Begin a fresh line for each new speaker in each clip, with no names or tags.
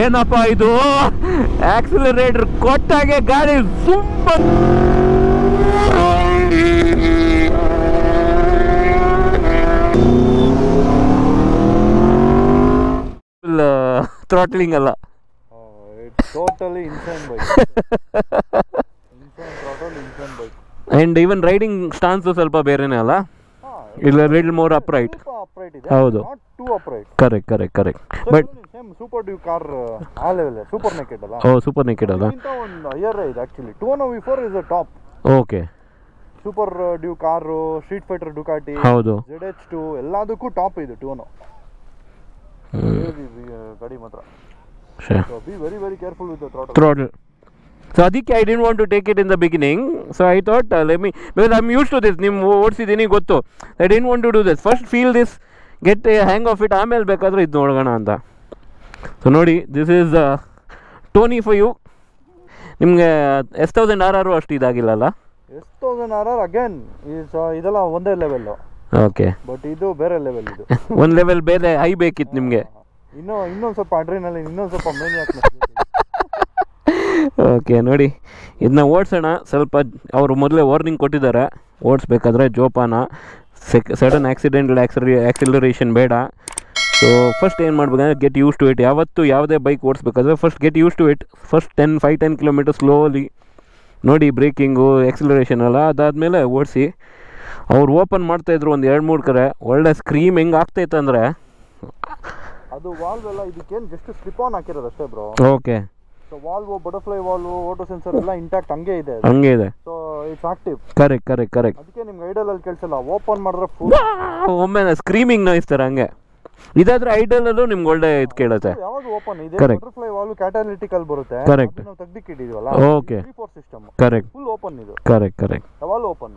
ಏನಪ್ಪ ಇದು ಆಕ್ಸಿಲರೇಟರ್ ಕೊಟ್ಟಾಗೆ ಗಾಡಿ ತುಂಬ ಥ್ರಾಟ್ಲಿಂಗ್ ಅಲ್ಲ,
totally insane bike. Insane throttle, insane bike.
And even riding stance ಸ್ವಲ್ಪ ಬೇರೆನೇ ಅಲ್ಲ, ಇಲ್ಲ ಲಿಟಲ್ ಮೋರ್ ಅಪ್ರೈಟ್. ಹೌದು, correct correct correct. But
same Super Duke R ಆ ಲೆವೆಲ್, ಸೂಪರ್ ನೆಕೆಡ್ ಅಲ್ಲ.
ಓ ಸೂಪರ್ ನೆಕೆಡ್ ಅಲ್ಲ,
ಇಂತ ಒಂದು ಹೈಯರ್ ಇದೆ ಆಕ್ಚುಲಿ. ಟೋನೋ V4 is the top.
Okay,
Super Duke R, Street Fighter Ducati,
ಹೌದು,
ZH2 ಎಲ್ಲದಕ್ಕೂ ಟಾಪ್ ಇದು ಟೋನೋ ಗಾಡಿ ಮಾತ್ರ. So be very very careful with the throttle.
So adike I didn't want to take it in the beginning, so I thought let me, because I'm used to this, nim ಓಡಿಸಿದೀನಿ ಗೊತ್ತು. I didn't want to do this, first feel this, get a hang of it, ಆಮೇಲೆ ಬೇಕಾದ್ರೆ ಇದು ನೋಡೋಣ ಅಂತ. So ನೋಡಿ, this is Tuono for you. ನಿಮಗೆ S1000RR ಅಷ್ಟು ಇದಾಗಿಲ್ಲಲ್ಲ?
S1000RR again ಇದೆಲ್ಲ ಒಂದೇ ಲೆವೆಲ್.
ಓಕೆ,
ಬಟ್ ಇದು ಬೇರೆ ಲೆವೆಲ್. ಇದು
ಒಂದು ಲೆವೆಲ್ ಬೇರೆ ಹೈ ಬೇಕಿತ್ತು ನಿಮಗೆ.
ಇನ್ನೊಂದು ಸ್ವಲ್ಪ ಅಡ್ರಿನಲಿನ್, ಇನ್ನೊಂದು ಸ್ವಲ್ಪ ಮೇನಿಯಾಕ್.
ಓಕೆ, ನೋಡಿ ಇದನ್ನ ಓಡಿಸೋಣ. ಸ್ವಲ್ಪ ಅವರು ಮೊದಲೇ ವಾರ್ನಿಂಗ್ ಕೊಟ್ಟಿದ್ದಾರೆ, ಓಡಿಸ್ಬೇಕಾದ್ರೆ ಜೋಪಾನ, ಸಡನ್ ಆಕ್ಸಿಡೆಂಟಲ್ ಆಕ್ಸಿಲರೇಷನ್ ಬೇಡ. ಸೊ ಫಸ್ಟ್ ಏನು ಮಾಡ್ಬೇಕಂದ್ರೆ ಗೆಟ್ ಯೂಸ್ ಟು ಇಟ್. ಯಾವತ್ತು ಯಾವುದೇ ಬೈಕ್ ಓಡಿಸ್ಬೇಕಾದ್ರೆ first get used to it. First 5-10 kilometre slowly ನೋಡಿ, ಬ್ರೇಕಿಂಗು ಆಕ್ಸಿಲರೇಷನ್ ಅಲ್ಲ, ಅದಾದಮೇಲೆ ಓಡಿಸಿ. ಅವ್ರು ಓಪನ್ ಮಾಡ್ತಾಯಿದ್ರು ಒಂದು 2-3 ಕಡೆ, ಒಳ್ಳೆ ಸ್ಕ್ರೀಮ್ ಹೆಂಗೆ ಆಗ್ತೈತೆ ಅಂದರೆ
ಅದು ವಾಲ್ವ್ ಎಲ್ಲ ಇದಕ್ಕೇನು ಜಸ್ಟ್ ಸ್ಲಿಪ್ ಆನ್ ಹಾಕಿರೋದು ಅಷ್ಟೇ bro.
Okay,
so valve, butterfly valve, auto sensor ಎಲ್ಲ ಇಂಟ್ಯಾಕ್ಟ್ ಹಂಗೆ ಇದೆ. So it's active.
Correct correct correct.
ಅದಕ್ಕೆ ನಿಮ್ಗೆ ಐಡಲ್ ಅಲ್ಲಿ ಕೆಲಸಲ್ಲ, ಓಪನ್ ಮಾಡಿದ್ರೆ ಫುಲ್
ಒಮ್ಮೆ ಸ್ಕ್ರೀಮಿಂಗ್ ನಾಯ್ಸ್ ತರ ಹಂಗೆ. ಇದಾದ್ರೆ ಐಡಲ್ ಅಲ್ಲೂ ನಿಮ್ಗೆ ಒಳ್ಳೆ ಇದು ಕೇಳುತ್ತೆ.
ಯಾವಾಗ ಓಪನ್ ಇದೆ, ಬಟರ್ಫ್ಲೈ ವಾಲ್ವ್ ಕ್ಯಾಟಾಲಿಟಿಕ್ ಅಲ್ಲಿ ಬರುತ್ತೆ.
ಕರೆಕ್ಟ್,
ನಾವು ತೆಗ್ದಿಕ್ಕಿದ್ದೀವಲ್ಲ.
Okay,
3-4 system
correct,
full open ಇದು.
Correct correct.
ಯಾವಾಗಲೂ ಓಪನ್.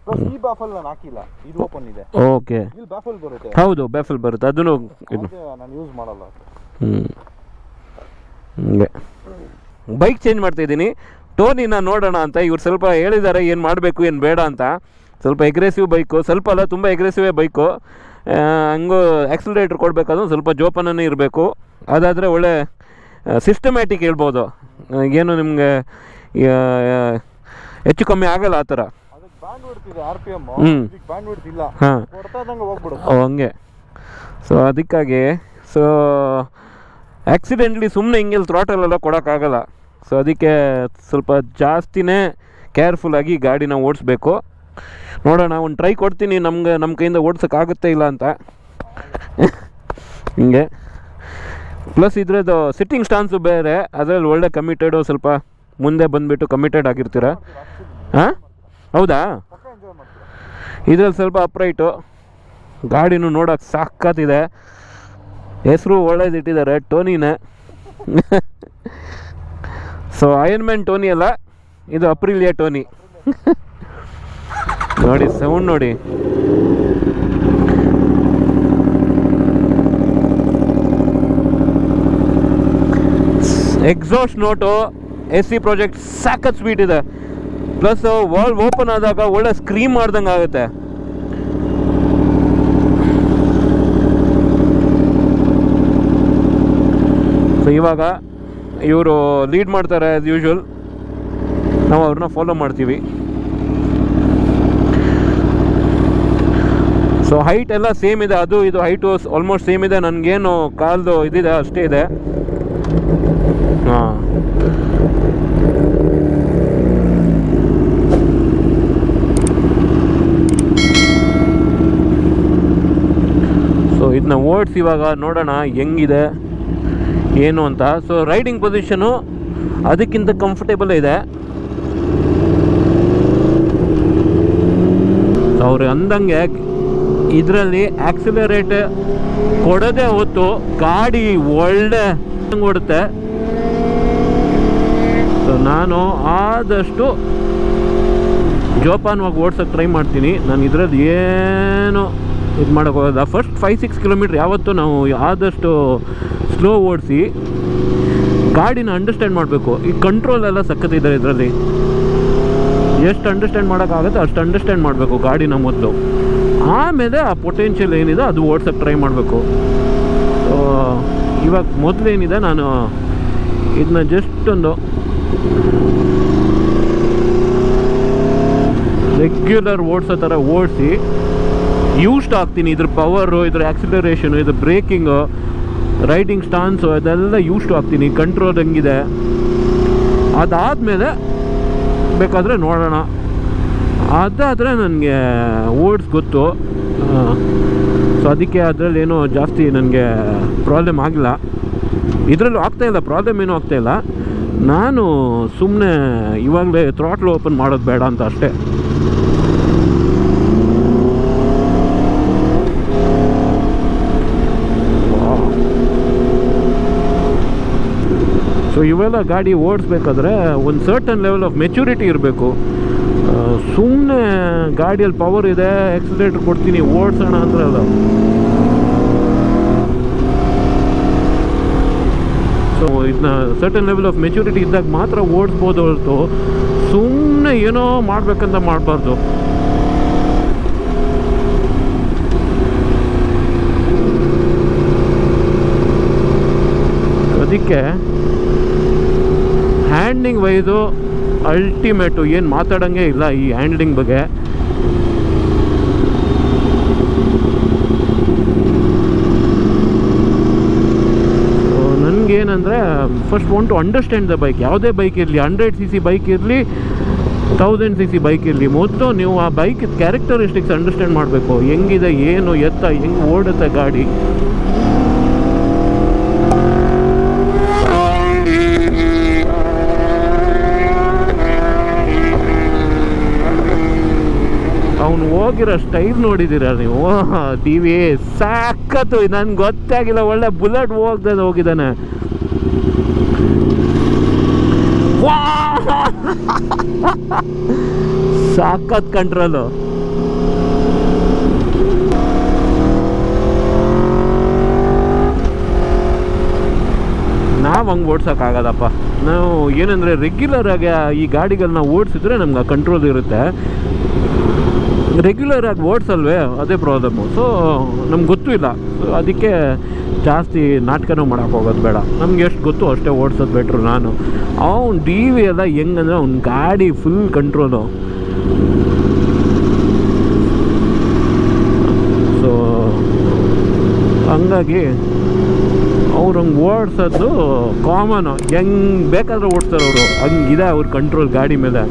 ಪ್ಲಸ್ ಈ ಬ್ಯಾಫಲ್ ನಾನು ಹಾಕಿಲ್ಲ, ಇದು ಓಪನ್ ಇದೆ.
ಓಕೆ,
ಇಲ್ಲಿ ಬ್ಯಾಫಲ್ ಬರುತ್ತೆ.
ಹೌದು, ಬ್ಯಾಫಲ್ ಬರುತ್ತೆ, ಅದನ್ನು
ನಾನು ಯೂಸ್ ಮಾಡಲ್ಲ.
ಹಂಗೆ ಬೈಕ್ ಚೇಂಜ್ ಮಾಡ್ತಾ ಇದ್ದೀನಿ, ಟೋನಿನ ನೋಡೋಣ ಅಂತ. ಇವ್ರು ಸ್ವಲ್ಪ ಹೇಳಿದ್ದಾರೆ ಏನು ಮಾಡಬೇಕು ಏನು ಬೇಡ ಅಂತ. ಸ್ವಲ್ಪ ಎಗ್ರೆಸಿವ್ ಬೈಕು, ಸ್ವಲ್ಪ ಅಲ್ಲ ತುಂಬ ಎಗ್ರೆಸಿವೇ ಬೈಕು. ಹಂಗೂ ಆಕ್ಸಿಲರೇಟರ್ ಕೊಡಬೇಕಾದ್ರೂ ಸ್ವಲ್ಪ ಜೋಪಾನನೇ ಇರಬೇಕು. ಅದಾದರೆ ಒಳ್ಳೆ ಸಿಸ್ಟಮ್ಯಾಟಿಕ್ ಹೇಳ್ಬೋದು, ಏನು ನಿಮಗೆ ಹೆಚ್ಚು ಕಮ್ಮಿ ಆಗಲ್ಲ ಆ ಥರ. ಹಂಗೆ. ಸೊ ಅದಕ್ಕಾಗಿ ಆಕ್ಸಿಡೆಂಟ್ಲಿ ಸುಮ್ಮನೆ ಹಿಂಗೆಲ್ಲಿ ಥ್ರಾಟಲೆಲ್ಲ ಕೊಡೋಕ್ಕಾಗಲ್ಲ. ಸೊ ಅದಕ್ಕೆ ಸ್ವಲ್ಪ ಜಾಸ್ತಿನೇ ಕೇರ್ಫುಲ್ಲಾಗಿ ಗಾಡಿನ ಓಡಿಸ್ಬೇಕು. ನೋಡೋಣ, ಒಂದು ಟ್ರೈ ಕೊಡ್ತೀನಿ, ನಮ್ಮ ಕೈಯಿಂದ ಓಡ್ಸೋಕ್ಕಾಗುತ್ತೆ ಇಲ್ಲ ಅಂತ. ಹಿಂಗೆ ಪ್ಲಸ್ ಇದ್ರದ್ದು ಸಿಟ್ಟಿಂಗ್ ಸ್ಟಾನ್ಸು ಬೇರೆ, ಅದರಲ್ಲಿ ಒಳ್ಳೆ ಕಮಿಟೆಡು, ಸ್ವಲ್ಪ ಮುಂದೆ ಬಂದುಬಿಟ್ಟು ಕಮಿಟೆಡ್ ಆಗಿರ್ತೀರ. ಹಾಂ, ಹೌದಾ? ಇದ್ರಲ್ಲಿ ಸ್ವಲ್ಪ ಅಪ್ರೈಟು, ಗಾಡಿನೂ ನೋಡೋಕೆ ಸಾಕತ್ತಿದೆ. ಹೆಸರು ಒಳ್ಳೇದಿಟ್ಟಿದ್ದಾರೆ, ಟೋನಿನೇ. ಸೊ ಐರನ್ ಮ್ಯಾನ್ ಟೋನಿ ಅಲ್ಲ, ಇದು ಅಪ್ರಿಲಿಯಾ ಟೋನಿ. ನೋಡಿ ಸೌಂಡ್ ನೋಡಿ, ಎಕ್ಸಾಸ್ಟ್ ನೋಟು, AC ಪ್ರಾಜೆಕ್ಟ್ ಸಾಕತ್ ಸ್ವೀಟ್ ಇದೆ. ಪ್ಲಸ್ ವಾಲ್ವ್ ಓಪನ್ ಆದಾಗ ಒಳ್ಳೆ ಸ್ಕ್ರೀಮ್ ಮಾಡ್ದಂಗೆ ಆಗುತ್ತೆ. ಸೊ ಇವಾಗ ಇವರು ಲೀಡ್ ಮಾಡ್ತಾರೆ ಆ್ಯಸ್ ಯೂಶ್ವಲ್, ನಾವು ಅವ್ರನ್ನ ಫಾಲೋ ಮಾಡ್ತೀವಿ. ಸೊ ಹೈಟ್ ಎಲ್ಲ ಸೇಮ್ ಇದೆ, ಅದು ಇದು ಹೈಟು ಆಲ್ಮೋಸ್ಟ್ ಸೇಮ್ ಇದೆ. ನನಗೇನು ಕಾಲ್ದು ಇದಿದೆ ಅಷ್ಟೇ ಇದೆ. ಹಾಂ, ಸೊ ಇದನ್ನ ಓಡಿಸಿ ಇವಾಗ ನೋಡೋಣ ಹೆಂಗಿದೆ ಏನು ಅಂತ. ಸೊ ರೈಡಿಂಗ್ ಪೊಸಿಷನು ಅದಕ್ಕಿಂತ ಕಂಫರ್ಟೇಬಲ್ ಇದೆ. ಅವ್ರು ಅಂದಂಗೆ ಇದರಲ್ಲಿ ಆಕ್ಸಿಲರೇಟ್ ಕೊಡೋದೇ ಹೊತ್ತು ಗಾಡಿ ಒಳ್ಳೆ ಓಡುತ್ತೆ. ಸೊ ನಾನು ಆದಷ್ಟು ಜೋಪಾನವಾಗಿ ಓಡ್ಸೋಕ್ಕೆ ಟ್ರೈ ಮಾಡ್ತೀನಿ. ನಾನು ಇದರಲ್ಲಿ ಏನು ಇದು ಮಾಡೋಕ್ಕೋಗೋದ. ಫಸ್ಟ್ 5-6 ಕಿಲೋಮೀಟ್ರ್ ಯಾವತ್ತೂ ನಾವು ಆದಷ್ಟು ಸ್ಲೋ ಓಡಿಸಿ ಗಾಡಿನ ಅಂಡರ್ಸ್ಟ್ಯಾಂಡ್ ಮಾಡಬೇಕು. ಈ ಕಂಟ್ರೋಲ್ ಎಲ್ಲ ಸಕ್ಕತ್ತಿದ್ದಾರೆ ಇದರಲ್ಲಿ. ಎಷ್ಟು ಅಂಡರ್ಸ್ಟ್ಯಾಂಡ್ ಮಾಡೋಕ್ಕಾಗುತ್ತೆ ಅಷ್ಟು ಅಂಡರ್ಸ್ಟ್ಯಾಂಡ್ ಮಾಡಬೇಕು ಗಾಡಿನ ಮೊದಲು. ಆಮೇಲೆ ಆ ಪೊಟೆನ್ಷಿಯಲ್ ಏನಿದೆ ಅದು ಓಡ್ಸೋಕ್ಕೆ ಟ್ರೈ ಮಾಡಬೇಕು. ಇವಾಗ ಮೊದಲೇನಿದೆ ನಾನು ಇದನ್ನ ಜಸ್ಟ್ ಒಂದು ರೆಗ್ಯುಲರ್ ಓಡಿಸೋ ಥರ ಓಡಿಸಿ ಯೂಸ್ಟ್ ಆಗ್ತೀನಿ. ಇದ್ರ ಪವರು, ಇದ್ರ ಆಕ್ಸಿಲರೇಷನು, ಇದ್ರ ಬ್ರೇಕಿಂಗು, ರೈಡಿಂಗ್ ಸ್ಟಾನ್ಸು ಅದೆಲ್ಲ ಯೂಸ್ಟ್ ಆಗ್ತೀನಿ. ಕಂಟ್ರೋಲ್ ಹೆಂಗಿದೆ ಅದಾದಮೇಲೆ ಬೇಕಾದರೆ ನೋಡೋಣ. ಅದಾದರೆ ನನಗೆ ಓಡ್ಸ್ ಗೊತ್ತು. ಸೊ ಅದಕ್ಕೆ ಅದರಲ್ಲಿ ಏನೋ ಜಾಸ್ತಿ ನನಗೆ ಪ್ರಾಬ್ಲಮ್ ಆಗಿಲ್ಲ. ಇದರಲ್ಲೂ ಆಗ್ತಾಯಿಲ್ಲ, ಪ್ರಾಬ್ಲಮ್ ಏನೂ ಆಗ್ತಾಯಿಲ್ಲ. ನಾನು ಸುಮ್ಮನೆ ಇವಾಗಲೇ ಥ್ರಾಟ್ಲ್ ಓಪನ್ ಮಾಡೋದು ಬೇಡ ಅಂತ ಅಷ್ಟೇ. ಸೊ ಇವೆಲ್ಲ ಗಾಡಿ ಓಡಿಸ್ಬೇಕಾದ್ರೆ ಒಂದು ಸರ್ಟನ್ ಲೆವೆಲ್ ಆಫ್ ಮೆಚುರಿಟಿ ಇರಬೇಕು. ಸುಮ್ಮನೆ ಗಾಡಿಯಲ್ಲಿ ಪವರ್ ಇದೆ, ಎಕ್ಸಲೇಟರ್ ಕೊಡ್ತೀನಿ ಓಡಿಸೋಣ ಅಂದ್ರೆ ಅಲ್ಲ. ಸೊ ಇದನ್ನ ಸರ್ಟನ್ ಲೆವೆಲ್ ಆಫ್ ಮೆಚುರಿಟಿ ಇದ್ದಾಗ ಮಾತ್ರ ಓಡಿಸ್ಬೋದು ಹೊರತು ಸುಮ್ಮನೆ ಏನೋ ಮಾಡಬೇಕಂತ ಮಾಡಬಾರ್ದು. ಅದಕ್ಕೆ ಹ್ಯಾಂಡ್ಲಿಂಗ್ ವೈಸು ಅಲ್ಟಿಮೇಟು, ಏನು ಮಾತಾಡೋಂಗೆ ಇಲ್ಲ ಈ ಹ್ಯಾಂಡ್ಲಿಂಗ್ ಬಗ್ಗೆ. ನನಗೇನಂದರೆ first want to understand the bike. ಯಾವುದೇ ಬೈಕ್ ಇರಲಿ, 100cc ಬೈಕ್ ಇರಲಿ, 1000cc ಬೈಕ್ ಇರಲಿ, ಮೊದಲು ನೀವು ಆ ಬೈಕ್ ಕ್ಯಾರೆಕ್ಟರಿಸ್ಟಿಕ್ಸ್ ಅಂಡರ್ಸ್ಟ್ಯಾಂಡ್ ಮಾಡಬೇಕು. ಹೆಂಗಿದೆ, ಏನು, ಎತ್ತ, ಹೆಂಗೆ ಓಡುತ್ತೆ ಗಾಡಿ. ಅವನು ಹೋಗಿರೋ ಸ್ಟೈಲ್ ನೋಡಿದ್ದೀರ ನೀವು? ಟಿವಿ ಸಾಕತ್ತು, ನನ್ಗೆ ಗೊತ್ತೇ ಆಗಿಲ್ಲ. ಒಳ್ಳೆ ಬುಲೆಟ್ ಹೋಗಿದ್ದಾನೆ. ಸಾಕತ್ ಕಂಟ್ರೋಲು. ನಾವು ಹಂಗೆ ಓಡ್ಸೋಕ್ಕಾಗಲ್ಲಪ್ಪ. ನಾವು ಏನಂದರೆ ರೆಗ್ಯುಲರಾಗಿ ಈ ಗಾಡಿಗಳನ್ನ ಓಡಿಸಿದ್ರೆ ನಮ್ಗೆ ಆ ಕಂಟ್ರೋಲ್ ಇರುತ್ತೆ. ರೆಗ್ಯುಲರಾಗಿ ಓಡಿಸಲ್ವೇ, ಅದೇ ಪ್ರಾಬ್ಲಮ್ಮು. ಸೊ ನಮ್ಗೆ ಗೊತ್ತೂ ಇಲ್ಲ. ಸೊ ಅದಕ್ಕೆ ಜಾಸ್ತಿ ನಾಟಕನೂ ಮಾಡೋಕ್ಕೆ ಹೋಗೋದು ಬೇಡ. ನಮ್ಗೆ ಎಷ್ಟು ಗೊತ್ತು ಅಷ್ಟೇ ಓಡಿಸೋದು ಬೆಟ್ರು. ನಾನು ಅವ್ನು ಡಿ ವಿ ಎಲ್ಲ ಹೆಂಗಂದ್ರೆ ಅವ್ನ ಗಾಡಿ ಫುಲ್ ಕಂಟ್ರೋಲು. ಸೊ ಹಂಗಾಗಿ ಅವ್ರು ಹಂಗೆ ಓಡಿಸೋದು ಕಾಮನು. ಹೆಂಗೆ ಬೇಕಾದ್ರೆ ಓಡಿಸ್ತಾರೆ ಅವರು, ಹಂಗಿದೆ ಅವ್ರ ಕಂಟ್ರೋಲ್ ಗಾಡಿ ಮೇಲೆ.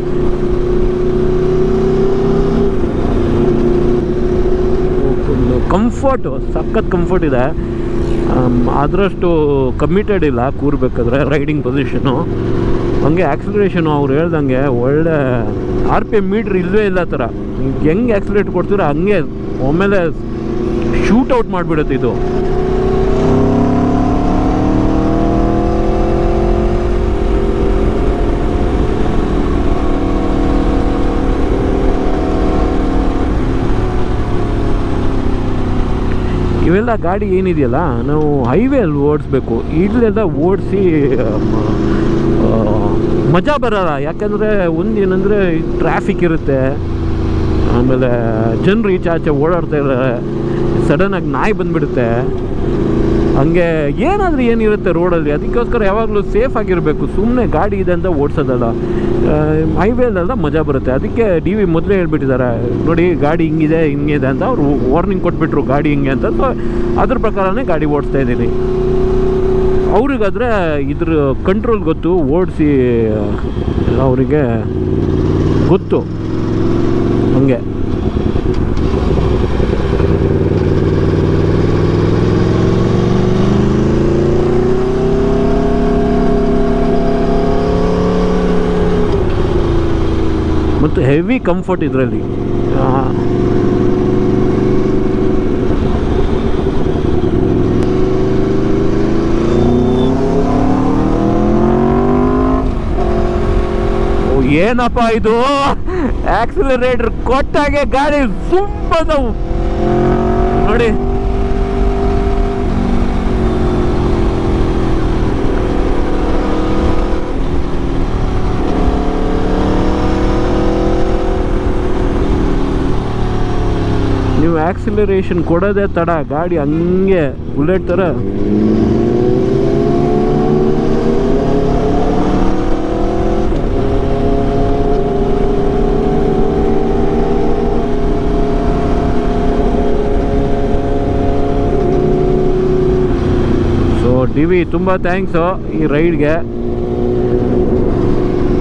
ಕಂಫರ್ಟು ಸಖತ್ ಕಂಫರ್ಟ್ ಇದೆ. ಅದರಷ್ಟು ಕಮಿಟೆಡ್ ಇಲ್ಲ ಕೂರ್ಬೇಕಾದ್ರೆ ರೈಡಿಂಗ್ ಪೊಸಿಷನು. ಹಂಗೆ ಆಕ್ಸಿಲರೇಷನು ಅವ್ರು ಹೇಳ್ದಂಗೆ ಒಳ್ಳೆ RPM ಮೀಟ್ರ್ ಇಲ್ಲವೇ ಇಲ್ಲ ಥರ. ಹೆಂಗೆ ಆಕ್ಸಿಲೇಟ್ ಕೊಡ್ತೀರೋ ಹಂಗೆ ಒಮ್ಮೆಲೆ ಶೂಟ್ ಔಟ್ ಮಾಡಿಬಿಡುತ್ತೆ ಇದು. ಇವೆಲ್ಲ ಗಾಡಿ ಏನಿದೆಯಲ್ಲ, ನಾವು ಹೈವೇಯಲ್ಲಿ ಓಡಿಸ್ಬೇಕು. ಇಲ್ಲೆಲ್ಲ ಓಡಿಸಿ ಮಜಾ ಬರೋಲ್ಲ. ಯಾಕಂದರೆ ಒಂದೇನೆಂದರೆ ಟ್ರಾಫಿಕ್ ಇರುತ್ತೆ, ಆಮೇಲೆ ಜನರು ಈಚಾಚೆ ಓಡಾಡ್ತಾ ಇದ್ದಾರೆ, ಸಡನ್ನಾಗಿ ನಾಯಿ ಬಂದುಬಿಡುತ್ತೆ, ಹಂಗೆ ಏನಾದರೂ ಏನಿರುತ್ತೆ ರೋಡಲ್ಲಿ. ಅದಕ್ಕೋಸ್ಕರ ಯಾವಾಗಲೂ ಸೇಫ್ ಆಗಿರಬೇಕು. ಸುಮ್ಮನೆ ಗಾಡಿ ಇದೆ ಅಂತ ಓಡಿಸೋದಲ್ಲ, ಹೈವೇಲೆಲ್ಲ ಮಜಾ ಬರುತ್ತೆ. ಅದಕ್ಕೆ ಡಿ ವಿ ಮೊದಲೇ ಹೇಳ್ಬಿಟ್ಟಿದ್ದಾರೆ, ನೋಡಿ ಗಾಡಿ ಹಿಂಗಿದೆ ಹಿಂಗಿದೆ ಅಂತ ಅವರು ವಾರ್ನಿಂಗ್ ಕೊಟ್ಬಿಟ್ರು ಗಾಡಿ ಹಿಂಗೆ ಅಂತ. ಸೊ ಅದ್ರ ಪ್ರಕಾರನೇ ಗಾಡಿ ಓಡಿಸ್ತಾ ಇದ್ದೀನಿ. ಅವ್ರಿಗಾದರೆ ಇದ್ರ ಕಂಟ್ರೋಲ್ ಗೊತ್ತು, ಓಡಿಸಿ ಅವರಿಗೆ ಗೊತ್ತು. ಹಂಗೆ ಮತ್ತು ಹೆವಿ ಕಂಫರ್ಟ್ ಇದರಲ್ಲಿ. ಏನಪ್ಪ ಇದು, ಆಕ್ಸಿಲರೇಟರ್ ಕೊಟ್ಟಾಗೆ ಗಾಡಿ ಸುಮ್ಮನೆ ನೋಡಿ. ನೀವು ಆಕ್ಸಿಲರೇಷನ್ ಕೊಡೋದೇ ತಡ, ಗಾಡಿ ಹಂಗೆ ಬುಲೆಟ್ ಥರ ಡಿ ವಿ ತುಂಬ ಥ್ಯಾಂಕ್ಸು ಈ ರೈಡ್ಗೆ.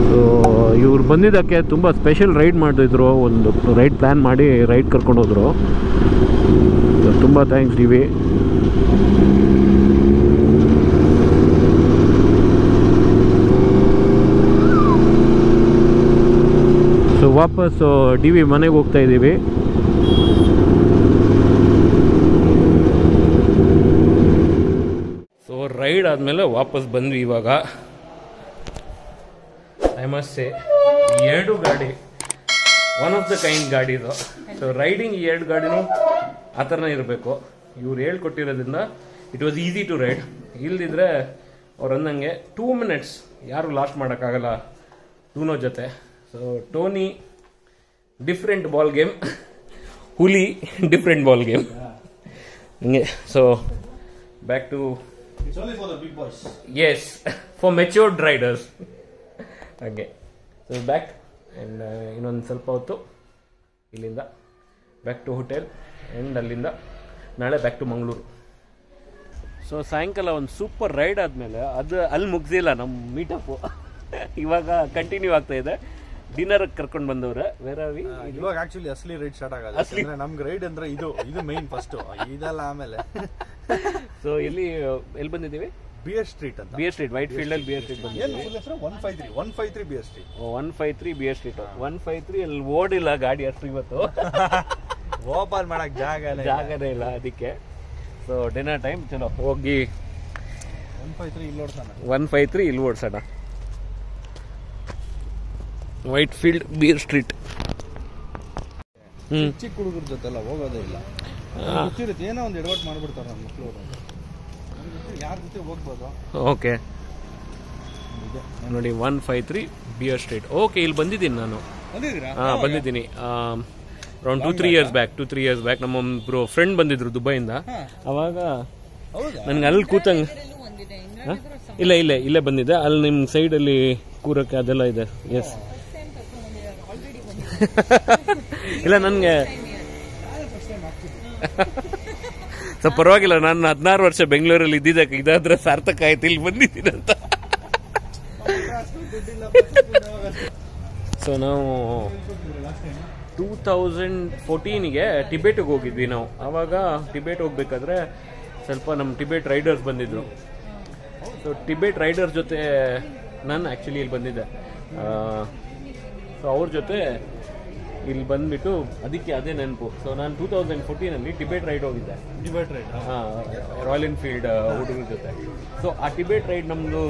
ಸೊ ಇವ್ರು ಬಂದಿದ್ದಕ್ಕೆ ತುಂಬ ಸ್ಪೆಷಲ್ ರೈಡ್ ಮಾಡಿದ್ರು, ಒಂದು ರೈಡ್ ಪ್ಲ್ಯಾನ್ ಮಾಡಿ ರೈಡ್ ಕರ್ಕೊಂಡು ಹೋದರು. ತುಂಬ ಥ್ಯಾಂಕ್ಸ್ ಡಿ ವಿ. ಸೊ ವಾಪಸ್ಸು ಡಿ ವಿ ಮನೆಗೆ ಹೋಗ್ತಾ ಇದ್ದೀವಿ. ಸೊ ರೈಡ್ ಆದಮೇಲೆ ವಾಪಸ್ ಬಂದ್ವಿ. ಇವಾಗ ಐ ಮಸ್ಟ್ ಸೇ ಎರಡು ಗಾಡಿ ಒನ್ ಆಫ್ ದ ಕೈಂಡ್ ಗಾಡಿ ಇದು. ಸೊ ರೈಡಿಂಗ್ ಈ ಎರಡು ಗಾಡಿನೂ ಆ ಥರನೇ ಇರಬೇಕು. ಇವ್ರು ಹೇಳ್ಕೊಟ್ಟಿರೋದ್ರಿಂದ it was easy to ride. ಇಲ್ದಿದ್ರೆ ಅವ್ರು ಅಂದಂಗೆ 2 minutes ಯಾರು ಲಾಸ್ಟ್ ಮಾಡೋಕ್ಕಾಗಲ್ಲ ಟೂನೋ ಜೊತೆ. So Tuono different ball game, ಹುಲಿ ಡಿಫ್ರೆಂಟ್ ಬಾಲ್ ಗೇಮ್ ಹಿಂಗೆ. So back to
It's only for the big boys.
yes for matured riders. ಹಾಗೆ ಸೊ ಬ್ಯಾಕ್ ಆ್ಯಂಡ್ ಇನ್ನೊಂದು ಸ್ವಲ್ಪ ಹೊತ್ತು ಇಲ್ಲಿಂದ ಬ್ಯಾಕ್ ಟು ಹೋಟೆಲ್ ಆ್ಯಂಡ್ ಅಲ್ಲಿಂದ ನಾಳೆ ಬ್ಯಾಕ್ ಟು ಮಂಗಳೂರು. ಸೊ ಸಾಯಂಕಾಲ ಒಂದು ಸೂಪರ್ ರೈಡ್ ಆದಮೇಲೆ ಅದು ಅಲ್ಲಿ ಮುಗಿಸಿಲ್ಲ ನಮ್ಮ ಮೀಟಪ್ಪು. ಇವಾಗ ಕಂಟಿನ್ಯೂ ಆಗ್ತಾ ಇದೆ. ಡಿನ್ನರ್ ಕರ್ಕೊಂಡು ಬಂದವ್ರೆ. Where are we?
ಇವಾಗ ಆಕ್ಚುಲಿ ಅಸಲಿ ರೈಡ್ ಸ್ಟಾರ್ಟ್ ಆಗೋದು. ಅಂದ್ರೆ ನಮ್ಗೆ ರೈಡ್ ಅಂದ್ರೆ ಇದು ಮೈನ್ ಫಸ್ಟ್, ಇದೆಲ್ಲ ಆಮೇಲೆ.
ಸೊ ಎಲ್ಲಿ ಬಂದಿದ್ದೀವಿ?
ಬಿಯರ್ ಸ್ಟ್ರೀಟ್ ಅಂತ.
ಬಿಯರ್ ಸ್ಟ್ರೀಟ್, ವೈಟ್ ಫೀಲ್ಡ್ ಅಲ್ಲಿ ಬಿಯರ್ ಸ್ಟ್ರೀಟ್ ಬಂದಿದ್ದೀವಿ.
153 ಬಿಯರ್ ಸ್ಟ್ರೀಟ್.
153 beer street. 153 ಅಲ್ಲಿ ಓಡಿಲ್ಲ ಗಾಡಿ ಅಷ್ಟು ಇವತ್ತು.
ಓಪನ್ ಮಾಡಕ್
ಜಾಗನೇ ಇಲ್ಲ ಅದಕ್ಕೆ. ಸೊ ಡಿನ್ನರ್ ಟೈಮ್, ಚಲೋ ಹೋಗಿ 153 ಇಲ್ಲಿ ಓಡಿಸೋಣ. Whitefield Beer Street.
ಚಿಕ್ಕ ಹುಡುಗರ ಜೊತೆಲ್ಲ ಹೋಗೋದೇ ಇಲ್ಲ. ಗೊತ್ತಿರುತ್ತೆ, ಏನೋ ಒಂದು ಎಡವಟ್ ಮಾಡ್ಬಿಡ್ತಾರೆ ನಮ್ಮ ಮಕ್ಕಳು. ಯಾರ ಜೊತೆ ಹೋಗ್ಬೋದು.
ಓಕೆ ನೋಡಿ 153 ಬಿಯರ್ ಸ್ಟ್ರೀಟ್. ಓಕೆ, ಇಲ್ಲಿ ಬಂದಿದ್ದೀನಿ ನಾನು. ಬಂದಿದ್ದೀನಿ ಅರೌಂಡ್ 2-3 years ಬ್ಯಾಕ್. ನಮ್ಮೊಬ್ರು ಫ್ರೆಂಡ್ ಬಂದಿದ್ರು ದುಬೈಯಿಂದ. ಅವಾಗ ನನ್ಗೆ ಅಲ್ಲಿ ಕೂತಂಗ ಇಲ್ಲೇ ಬಂದಿದ್ದೆ. ಅಲ್ಲಿ ನಿಮ್ಮ ಸೈಡಲ್ಲಿ ಕೂರಕ್ಕೆ ಅದೆಲ್ಲ ಇದೆ. ಎಸ್ ಇಲ್ಲ ನನಗೆ ಸೊ ಪರವಾಗಿಲ್ಲ, ನಾನು 16 ವರ್ಷ ಬೆಂಗಳೂರಲ್ಲಿ ಇದ್ದಿದ್ದಕ್ಕೆ ಇದಾದ್ರೆ ಸಾರ್ಥಕ ಆಯ್ತು ಇಲ್ಲಿ ಬಂದಿದ್ದೀನಂತ. ಸೊ ನಾವು 2014ಗೆ ಟಿಬೇಟ್ಗೆ ಹೋಗಿದ್ವಿ ನಾವು. ಆವಾಗ ಟಿಬೇಟ್ ಹೋಗ್ಬೇಕಾದ್ರೆ ಸ್ವಲ್ಪ ನಮ್ಮ ಟಿಬೇಟ್ ರೈಡರ್ಸ್ ಬಂದಿದ್ರು. ಸೊ ಟಿಬೇಟ್ ರೈಡರ್ಸ್ ಜೊತೆ ನಾನು ಆ್ಯಕ್ಚುಲಿ ಇಲ್ಲಿ ಬಂದಿದ್ದೆ. ಸೊ ಅವ್ರ ಜೊತೆ ಇಲ್ಲಿ ಬಂದ್ಬಿಟ್ಟು ಅದಕ್ಕೆ ಅದೇ ನೆನಪು. ಸೊ ನಾನು 2014ಅಲ್ಲಿ ಟಿಬೇಟ್ ರೈಡ್ ಹೋಗಿದ್ದೆ. ರಾಯಲ್ ಎನ್ಫೀಲ್ಡ್ ಹುಡುಗರ ಜೊತೆ. ಸೊ ಆ ಟಿಬೇಟ್ ರೈಡ್ ನಮ್ಮದು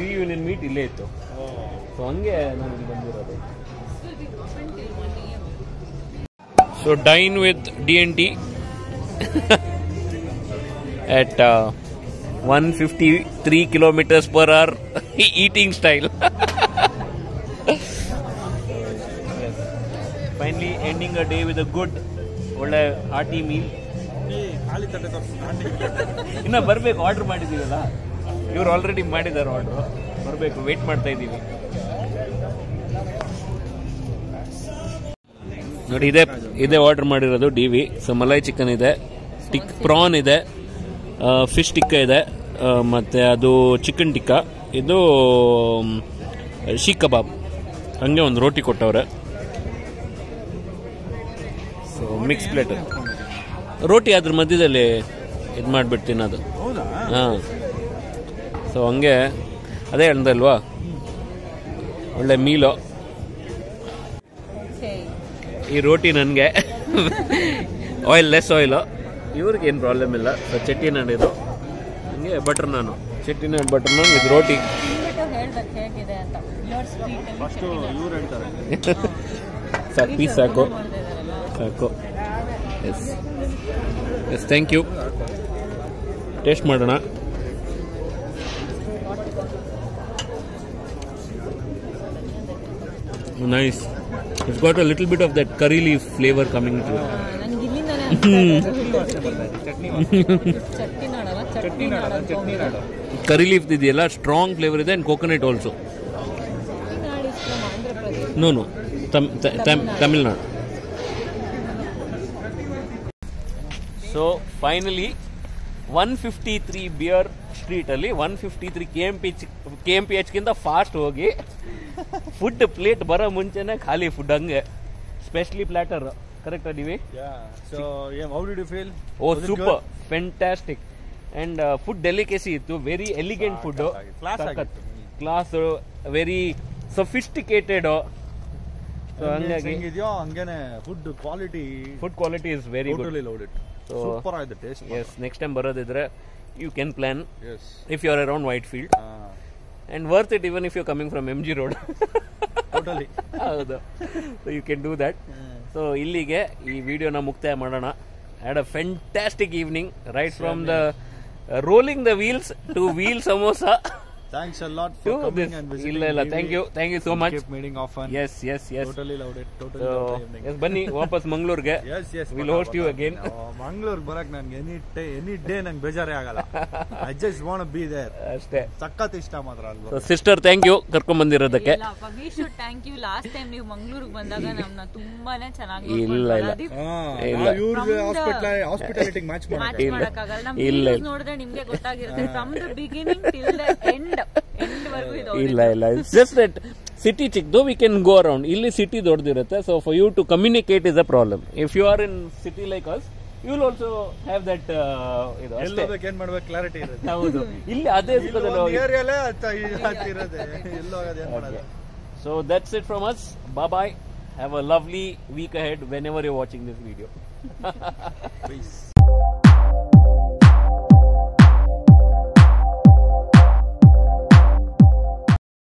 ರಿಯೂನಿಯನ್ ಮೀಟ್ ಇಲ್ಲೇ ಇತ್ತು. ಸೊ ಹಂಗೆ ನಾನು ಇಲ್ಲಿ ಬಂದಿರೋದು. So dying with D&T at 153 km/h eating style. Finally ending a day with a good ಒಳ್ಳೆ hearty meal. ಇನ್ನ ಬರ್ಬೇಕು, ಆರ್ಡರ್ ಮಾಡಿದ್ದೀವಲ್ಲ, ಇವ್ರು ಆಲ್ರೆಡಿ ಮಾಡಿದ್ದಾರೆ ಆರ್ಡರ್. ಬರಬೇಕು, ವೇಟ್ ಮಾಡ್ತಾ ಇದ್ದೀವಿ. ನೋಡಿ ಇದೇ ಆರ್ಡರ್ ಮಾಡಿರೋದು DV. ಸೊ ಮಲೈ ಚಿಕನ್ ಇದೆ, ಪ್ರಾನ್ ಇದೆ, ಫಿಶ್ ಟಿಕ್ಕ ಇದೆ, ಮತ್ತು ಅದು ಚಿಕನ್ ಟಿಕ್ಕ, ಇದು ಶೀಖ್ ಕಬಾಬ್, ಹಂಗೆ ಒಂದು ರೋಟಿ ಕೊಟ್ಟವ್ರೆ. ಸೊ ಮಿಕ್ಸ್ ಪ್ಲೇಟ್ ರೋಟಿ ಅದ್ರ ಮಧ್ಯದಲ್ಲಿ ಇದು ಮಾಡಿಬಿಡ್ತೀನಿ ಅದು. ಹಾಂ, ಸೊ ಹಂಗೆ ಅದೇ ಹೇಳ್ದಲ್ವಾ, ಒಳ್ಳೆ ಮೀಲು. ಈ ರೋಟಿ ನನಗೆ ಲೆಸ್ ಆಯಿಲು, ಇವ್ರಿಗೆ ಏನು ಪ್ರಾಬ್ಲಮ್ ಇಲ್ಲ. ಸೊ ಚೆಟ್ಟಿನಾಡು ಇದು, ಹಂಗೆ butter naan, Chettinad butter naan with roti. Piece ಸಾಕು. Yes thank you. ಟೇಸ್ಟ್ ಮಾಡೋಣ. Nice. It's got a little bit of that curry leaf flavor coming to it. Curry leaf ಇದೆಯಲ್ಲ, ಸ್ಟ್ರಾಂಗ್ ಫ್ಲೇವರ್ ಇದೆ, and coconut also. No Tamil Nadu. So finally 153 beer ಸ್ಟ್ರೀಟಲ್ಲಿ 153 KMPH ಗಿಂತ fast ಹೋಗಿ food plate ಬರೋ ಮುಂಚೆನೆ ಖಾಲಿ food ಹಂಗೆ ಸ್ಪೆಷಲಿ ಪ್ಲಾಟರ್ ಕರೆಕ್ಟ್ ನೀವೇ
so how did you feel
oh super fantastic and food delicacy ಇತ್ತು very elegant food class very sophisticated
ಹೆಂಗಿದೆಯೋ ಹಂಗೇನೆ food quality
is very good
super ಆಗಿದೆ ಟೇಸ್ಟ್
ಎಸ್ ನೆಕ್ಸ್ಟ್ ಟೈಮ್ ಬರೋದಿದ್ರೆ you can plan if you R around Whitefield and worth it even if you coming from MG road
totally
ಹೌದು so you can do that so ಇಲ್ಲಿಗೆ ಈ ವಿಡಿಯೋನ ಮುಕ್ತಾಯ ಮಾಡೋಣ had a fantastic evening right from the rolling the wheels to wheel samosa.
Thanks a lot for coming and visiting.
ಇಲ್ಲ thank you so much.
Keep meeting often.
Yes.
Totally loved it.
Yes, ಬನ್ನಿ ವಾಪಸ್ ಮಂಗಳೂರಿಗೆ.
Yes.
We'll host you again.
Mangaluru ಬರಕ್ ನನಗೆ any day ನಂಗೆ ಬೇಜಾರೇ ಆಗಲ್ಲ. I just want to be there.
ಅಷ್ಟೇ.
ಸಖತ್ ಇಷ್ಟ ಮಾತ್ರ ಅಲ್ವಾ.
So sister thank you ಕರ್ಕೊಂಡ್ ಬಂದಿರೋದಕ್ಕೆ.
ಇಲ್ಲ we should thank you last time ನೀವು ಮಂಗಳೂರಿಗೆ ಬಂದಾಗ ನಮ್ಮನ್ನ ತುಂಬಾನೇ ಚೆನ್ನಾಗಿ
ಇಲ್ಲ
ಇವ್ರಿಗೆ ಹಾಸ್ಪಿಟಾಲಿಟಿ ಮ್ಯಾಚ್
ಮಾಡಕ್ಕಾಗಲ್ಲ. ನಮ್ಮ videos ನೋಡಿದ್ರೆ ನಿಮಗೆ ಗೊತ್ತಾಗಿರುತ್ತೆ from the beginning till the end
ಇಲ್ಲ ಇಟ್ಸ್ ಜಸ್ಟ್ ದಟ್ ಸಿಟಿ ಚಿಕ್ಕದು ವಿ ಕ್ಯಾನ್ ಗೋ ಅರೌಂಡ್. ಇಲ್ಲಿ ಸಿಟಿ ದೊಡ್ಡದಿರುತ್ತೆ so for you to communicate is a problem. If you are in city like us you will also have that ಇದು ಅಷ್ಟೇ
ಏನ್ ಮಾಡ್ಬೇಕು clarity ಇರುತ್ತೆ.
ಹೌದು ಇಲ್ಲಿ ಅದೇ
ಏರಿಯಾಲೇ ಇರೋದೆ ಎಲ್ಲೋ ಏನ್ ಮಾಡೋದು.
So that's it from us. Bye. Have a lovely week ahead whenever you watching this video.
Peace.